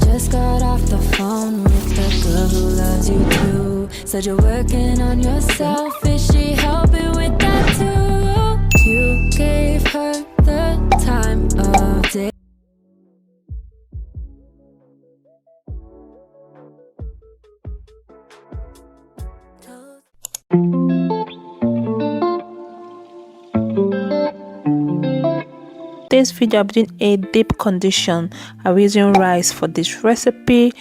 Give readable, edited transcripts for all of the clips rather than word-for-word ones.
Just got off the phone with the girl who loves you too. Said you're working on yourself. Is she helping with that too? You gave her the time of day. This video, I'm doing a deep condition. I'm using rice for this recipe.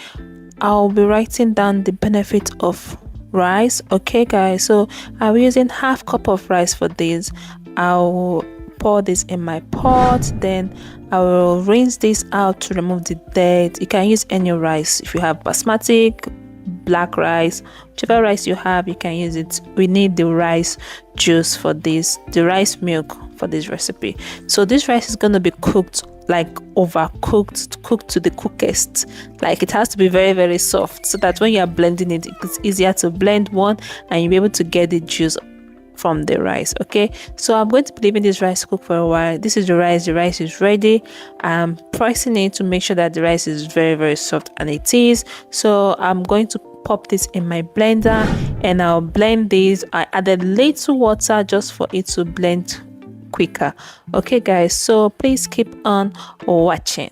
I'll be writing down the benefit of rice. Okay guys, so I'm using half cup of rice for this. I'll pour this in my pot, then I will rinse this out to remove the dirt. You can use any rice. If you have basmati, black rice, whichever rice you have, you can use it. We need the rice juice for this, the rice milk for this recipe. So this rice is going to be cooked, like overcooked, cooked to the cookest. Like it has to be very, very soft, so that when you are blending it, it's easier to blend one and you'll be able to get the juice from the rice. Okay, so I'm going to be leaving this rice cook for a while. This is the rice is ready. I'm pressing it to make sure that the rice is very, very soft, and it is. So I'm going to pop this in my blender and I'll blend this. I added little water just for it to blend quicker. Okay guys, so please keep on watching.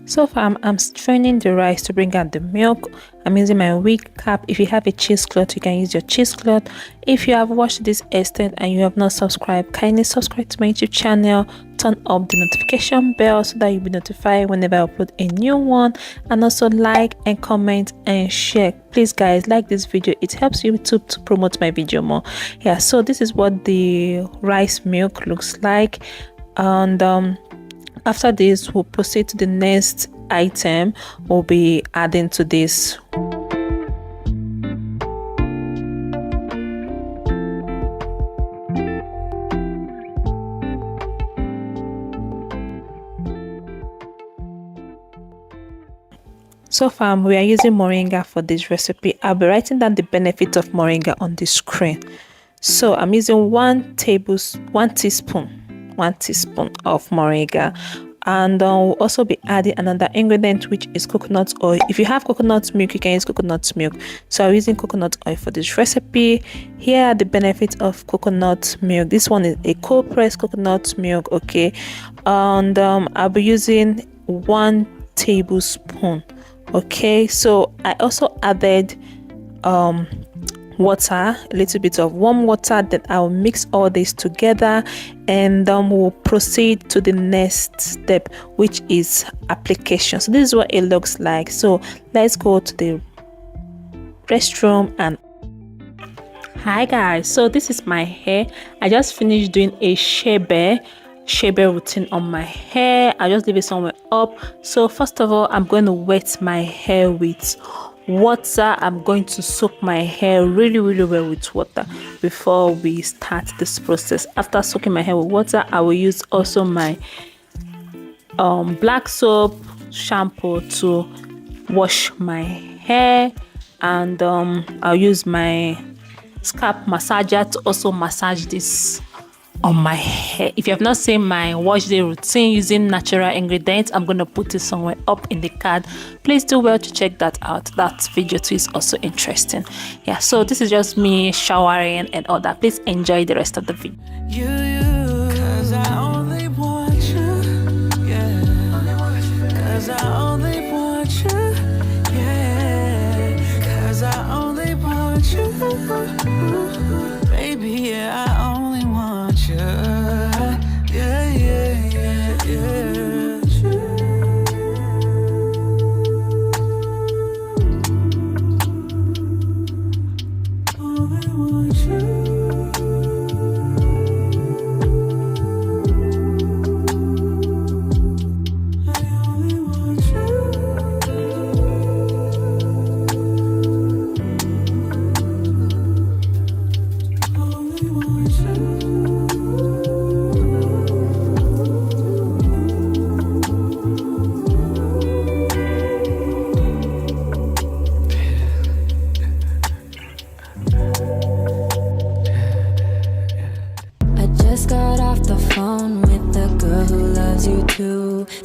So far, I'm straining the rice to bring out the milk. I'm using my wig cap. If you have a cheesecloth, you can use your cheesecloth. If you have watched this extent and you have not subscribed, kindly subscribe to my YouTube channel. Turn up the notification bell so that you'll be notified whenever I upload a new one. And also like and comment and share. Please guys, like this video. It helps YouTube to promote my video more. Yeah, so this is what the rice milk looks like. And after this, we'll proceed to the next item we'll be adding to this. So far, we are using moringa for this recipe. I'll be writing down the benefit of moringa on the screen. So I'm using one teaspoon of moringa, and we'll also be adding another ingredient, which is coconut oil. If you have coconut milk, you can use coconut milk. So I'm using coconut oil for this recipe. Here are the benefits of coconut milk. This one is a cold pressed coconut milk. Okay, and I'll be using 1 tablespoon. Okay, so I also added water, a little bit of warm water. That I'll mix all this together, and we'll proceed to the next step, which is application. So this is what it looks like. So let's go to the restroom. And hi guys, so this is my hair. I just finished doing a chebe routine on my hair. I just leave it somewhere up. So first of all, I'm going to wet my hair with water. I'm going to soak my hair really well with water before we start this process. After soaking my hair with water, I will use also my black soap shampoo to wash my hair, and I'll use my scalp massager to also massage this on my hair. If you have not seen my wash day routine using natural ingredients, I'm going to put it somewhere up in the card. Please do well to check that out. That video too is also interesting. Yeah, so this is just me showering and all that. Please enjoy the rest of the video. Cause I only want you, yeah. Cause I only want you, yeah. Cause I only want you, baby, yeah, I only want you, yeah, yeah, yeah, yeah. Only want you.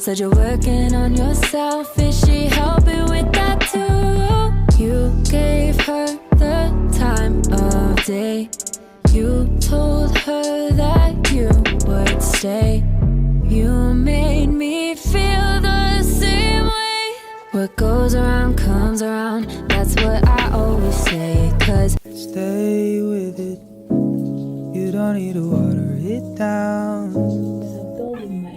Said you're working on yourself. Is she helping with that too? You gave her the time of day. You told her that you would stay. You made me feel the same way. What goes around comes around. That's what I always say. 'Cause stay with it. You don't need to water it down. I'm done with my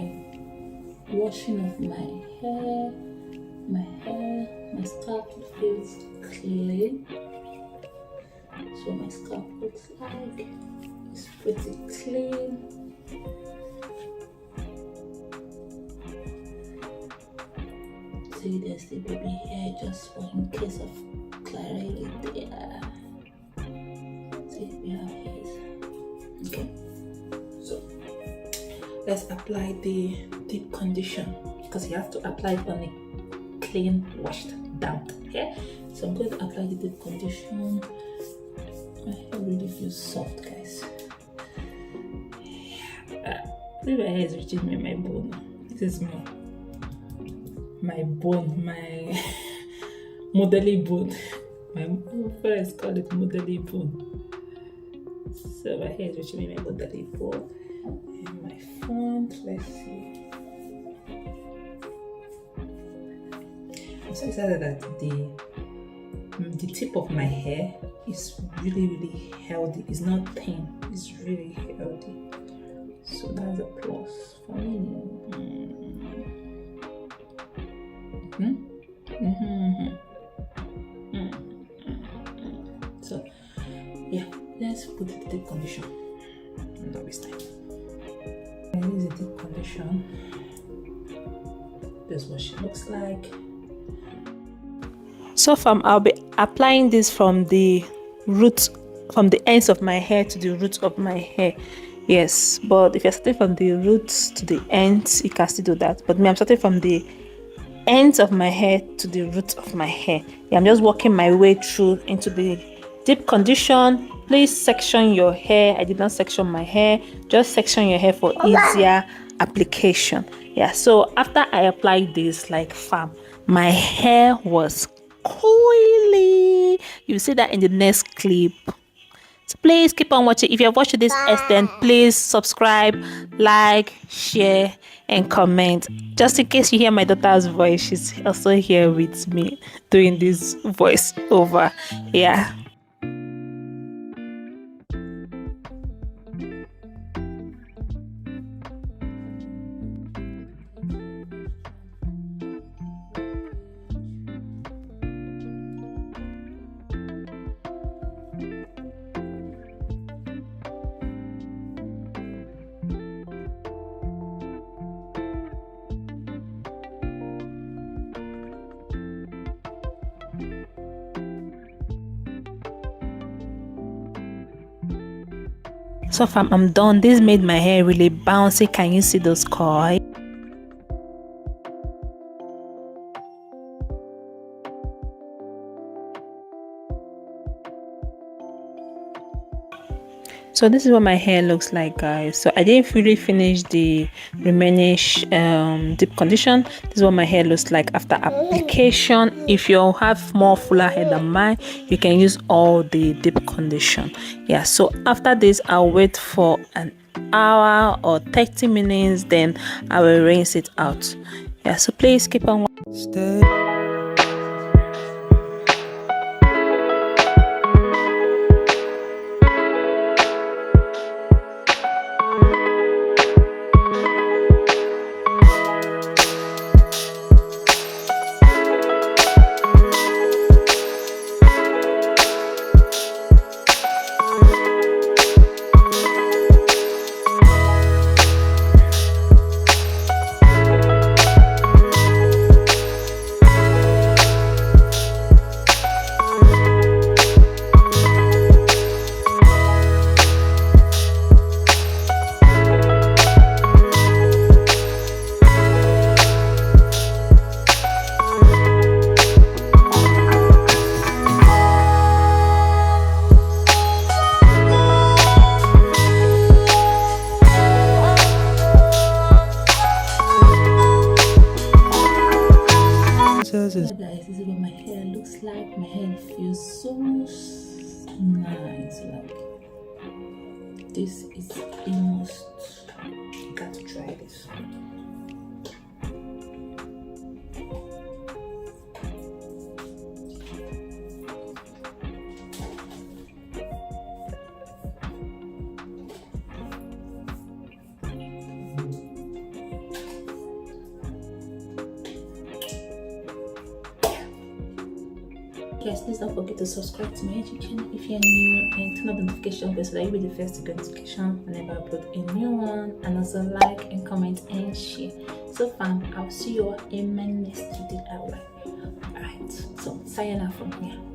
washing of my hair. My scalp feels clean. So my scalp looks like it's pretty clean. See, there's the baby hair just for in case of clarity there. See, we have hairs. Okay, so let's apply the deep condition because you have to apply it on a clean, washed down. Okay, so I'm going to apply the deep condition. My hair really feels soft, guys. My hair is reaching me my bone. This is my bone, my modelly bone. My friends call it modelly bone. So my hair is reaching me my modelly bone. And my front, let's see. I'm so excited that the tip of my hair is really healthy. It's not thin, it's really healthy. So that's a plus for me. So yeah, let's put the deep condition. Don't waste time. This is a deep condition. This is what she looks like. So far, I'll be applying this from the roots, from the ends of my hair to the roots of my hair. Yes, but if you're starting from the roots to the ends, you can still do that. But me, I'm starting from the ends of my hair to the roots of my hair. Yeah, I'm just working my way through into the deep condition. Please section your hair. I did not section my hair. Just section your hair for easier application. Yeah, so after I applied this like farm, my hair was coily. You see that in the next clip. So please keep on watching. If you have watched this extent, please subscribe, like, share, and comment. Just in case you hear my daughter's voice, she's also here with me doing this voice over. Yeah. So far, I'm done. This made my hair really bouncy. Can you see those coils? So this is what my hair looks like, guys. So I didn't really finish the remaining deep condition. This is what my hair looks like after application. If you have more fuller hair than mine, you can use all the deep condition. Yeah, so after this, I'll wait for an hour or 30 minutes, then I will rinse it out. Yeah, so please keep on Stay. looks like. My hair feels so nice. Like, this is the most. You got to try this. Guys, please don't forget to subscribe to my YouTube channel if you're new, and turn on the notification bell so that you'll be the first to get notification whenever I upload a new one. And also like and comment and share. So fam, I'll see you all in my next video. Alright, so sayonara from here.